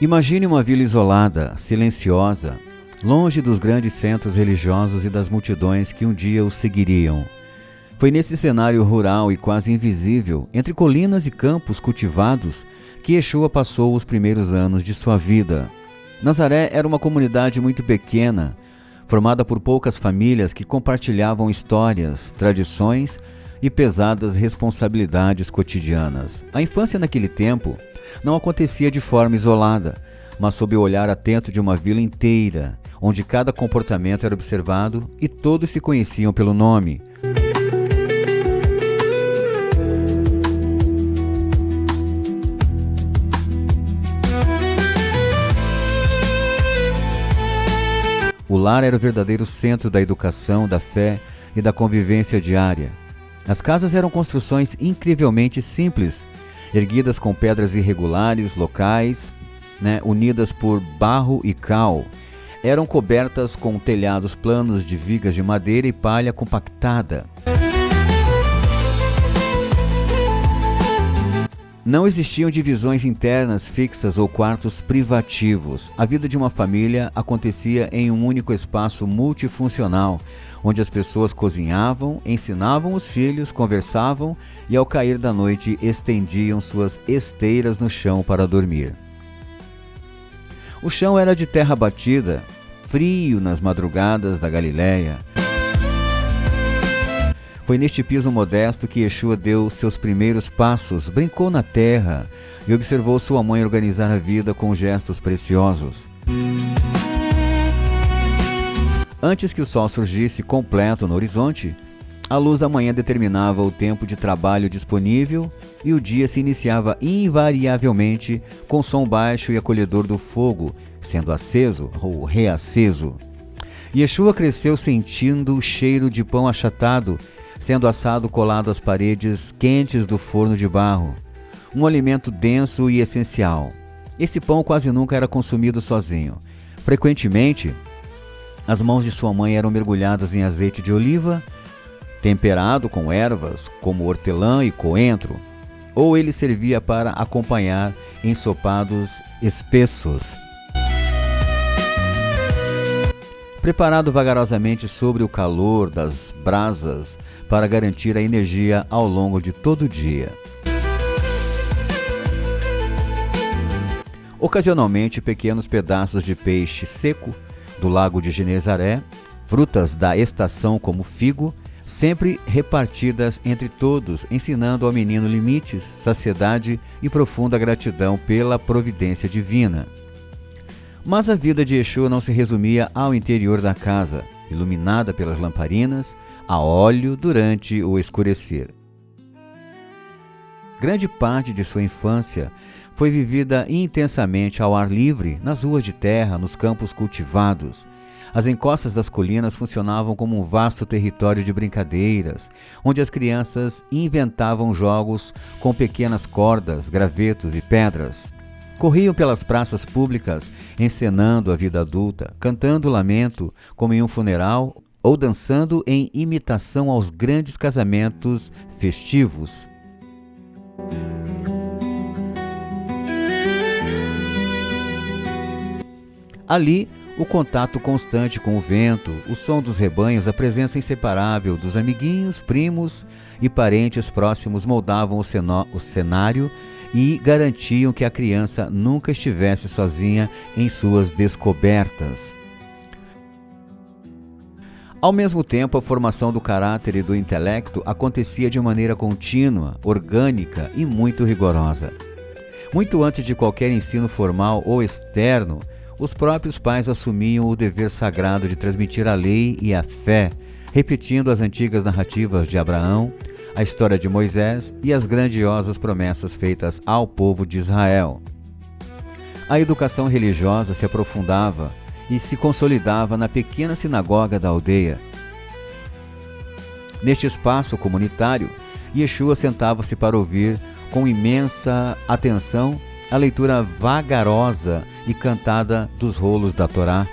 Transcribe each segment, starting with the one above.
Imagine uma vila isolada, silenciosa, longe dos grandes centros religiosos e das multidões que um dia o seguiriam. Foi nesse cenário rural e quase invisível, entre colinas e campos cultivados, que Yeshua passou os primeiros anos de sua vida. Nazaré era uma comunidade muito pequena, formada por poucas famílias que compartilhavam histórias, tradições e pesadas responsabilidades cotidianas. A infância naquele tempo não acontecia de forma isolada, mas sob o olhar atento de uma vila inteira, onde cada comportamento era observado e todos se conheciam pelo nome. O lar era o verdadeiro centro da educação, da fé e da convivência diária. As casas eram construções incrivelmente simples, erguidas com pedras irregulares, locais, unidas por barro e cal. Eram cobertas com telhados planos de vigas de madeira e palha compactada. Não existiam divisões internas fixas ou quartos privativos. A vida de uma família acontecia em um único espaço multifuncional, onde as pessoas cozinhavam, ensinavam os filhos, conversavam e, ao cair da noite, estendiam suas esteiras no chão para dormir. O chão era de terra batida, frio nas madrugadas da Galileia. Foi neste piso modesto que Yeshua deu seus primeiros passos, brincou na terra e observou sua mãe organizar a vida com gestos preciosos. Antes que o sol surgisse completo no horizonte, a luz da manhã determinava o tempo de trabalho disponível e o dia se iniciava invariavelmente com som baixo e acolhedor do fogo, sendo aceso ou reaceso. Yeshua cresceu sentindo o cheiro de pão achatado, sendo assado colado às paredes quentes do forno de barro, um alimento denso e essencial. Esse pão quase nunca era consumido sozinho. Frequentemente, as mãos de sua mãe eram mergulhadas em azeite de oliva, temperado com ervas como hortelã e coentro, ou ele servia para acompanhar ensopados espessos. Preparado vagarosamente sobre o calor das brasas para garantir a energia ao longo de todo o dia. Ocasionalmente, pequenos pedaços de peixe seco do lago de Genezaré, frutas da estação como figo, sempre repartidas entre todos, ensinando ao menino limites, saciedade e profunda gratidão pela providência divina. Mas a vida de Yeshua não se resumia ao interior da casa, iluminada pelas lamparinas, a óleo durante o escurecer. Grande parte de sua infância foi vivida intensamente ao ar livre, nas ruas de terra, nos campos cultivados. As encostas das colinas funcionavam como um vasto território de brincadeiras, onde as crianças inventavam jogos com pequenas cordas, gravetos e pedras. Corriam pelas praças públicas, encenando a vida adulta, cantando lamento como em um funeral ou dançando em imitação aos grandes casamentos festivos. Ali, o contato constante com o vento, o som dos rebanhos, a presença inseparável dos amiguinhos, primos e parentes próximos moldavam o cenário e garantiam que a criança nunca estivesse sozinha em suas descobertas. Ao mesmo tempo, a formação do caráter e do intelecto acontecia de maneira contínua, orgânica e muito rigorosa. Muito antes de qualquer ensino formal ou externo, os próprios pais assumiam o dever sagrado de transmitir a lei e a fé, repetindo as antigas narrativas de Abraão, a história de Moisés e as grandiosas promessas feitas ao povo de Israel. A educação religiosa se aprofundava e se consolidava na pequena sinagoga da aldeia. Neste espaço comunitário, Yeshua sentava-se para ouvir com imensa atenção a leitura vagarosa e cantada dos rolos da Torá,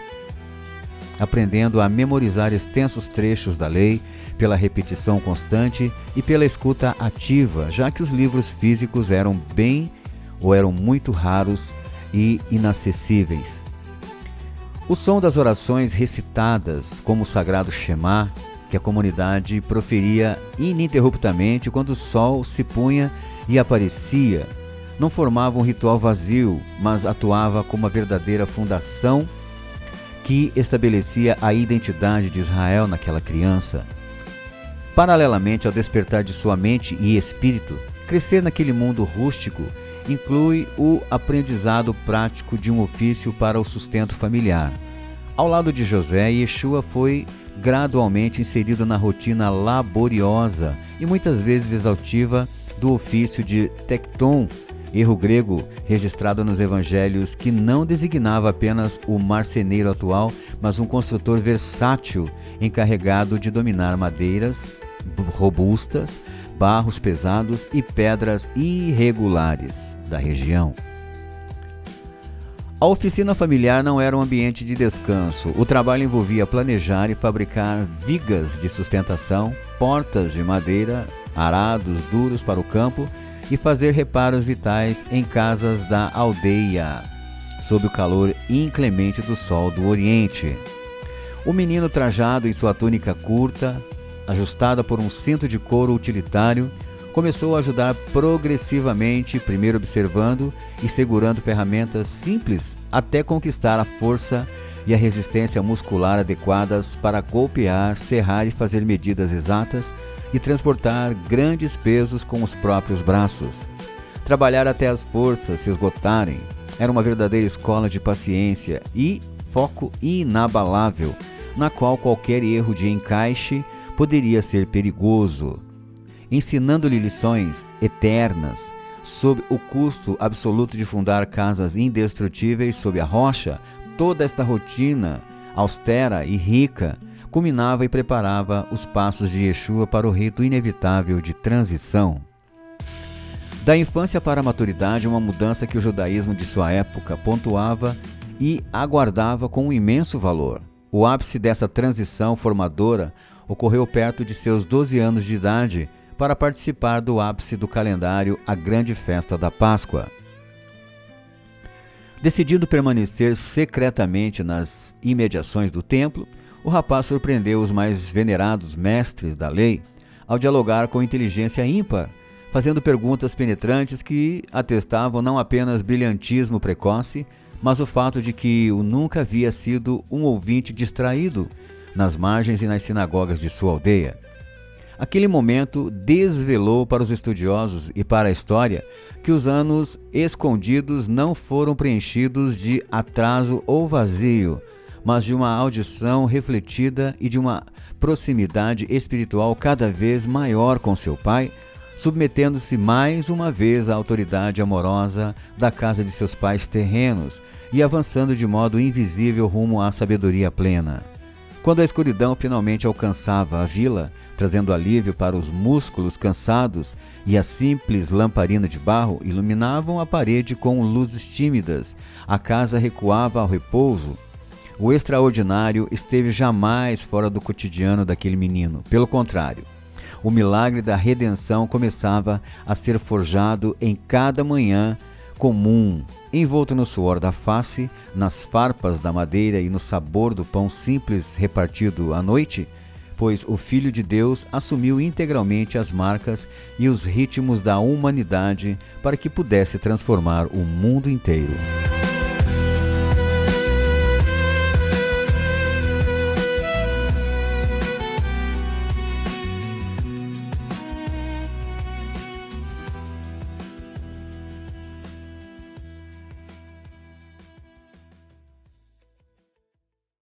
aprendendo a memorizar extensos trechos da lei pela repetição constante e pela escuta ativa, já que os livros físicos eram muito raros e inacessíveis. O som das orações recitadas, como o sagrado Shema, que a comunidade proferia ininterruptamente quando o sol se punha e aparecia, não formava um ritual vazio, mas atuava como uma verdadeira fundação que estabelecia a identidade de Israel naquela criança. Paralelamente ao despertar de sua mente e espírito, crescer naquele mundo rústico inclui o aprendizado prático de um ofício para o sustento familiar. Ao lado de José, Yeshua foi gradualmente inserido na rotina laboriosa e muitas vezes exaustiva do ofício de tecton, erro grego registrado nos evangelhos que não designava apenas o marceneiro atual, mas um construtor versátil encarregado de dominar madeiras robustas, barros pesados e pedras irregulares da região. A oficina familiar não era um ambiente de descanso. O trabalho envolvia planejar e fabricar vigas de sustentação, portas de madeira, arados duros para o campo e fazer reparos vitais em casas da aldeia, sob o calor inclemente do sol do Oriente. O menino, trajado em sua túnica curta, ajustada por um cinto de couro utilitário, começou a ajudar progressivamente, primeiro observando e segurando ferramentas simples até conquistar a força e a resistência muscular adequadas para golpear, serrar e fazer medidas exatas e transportar grandes pesos com os próprios braços. Trabalhar até as forças se esgotarem era uma verdadeira escola de paciência e foco inabalável, na qual qualquer erro de encaixe poderia ser perigoso, ensinando-lhe lições eternas sob o custo absoluto de fundar casas indestrutíveis sob a rocha. Toda esta rotina austera e rica culminava e preparava os passos de Yeshua para o rito inevitável de transição. Da infância para a maturidade, uma mudança que o judaísmo de sua época pontuava e aguardava com um imenso valor. O ápice dessa transição formadora ocorreu perto de seus 12 anos de idade, para participar do ápice do calendário, a grande festa da Páscoa. Decidindo permanecer secretamente nas imediações do templo, o rapaz surpreendeu os mais venerados mestres da lei ao dialogar com inteligência ímpar, fazendo perguntas penetrantes que atestavam não apenas brilhantismo precoce, mas o fato de que o nunca havia sido um ouvinte distraído nas margens e nas sinagogas de sua aldeia. Aquele momento desvelou para os estudiosos e para a história que os anos escondidos não foram preenchidos de atraso ou vazio, mas de uma audição refletida e de uma proximidade espiritual cada vez maior com seu pai, submetendo-se mais uma vez à autoridade amorosa da casa de seus pais terrenos e avançando de modo invisível rumo à sabedoria plena. Quando a escuridão finalmente alcançava a vila, trazendo alívio para os músculos cansados, e a simples lamparina de barro iluminavam a parede com luzes tímidas, a casa recuava ao repouso. O extraordinário esteve jamais fora do cotidiano daquele menino. Pelo contrário, o milagre da redenção começava a ser forjado em cada manhã comum, envolto no suor da face, nas farpas da madeira e no sabor do pão simples repartido à noite, pois o Filho de Deus assumiu integralmente as marcas e os ritmos da humanidade para que pudesse transformar o mundo inteiro.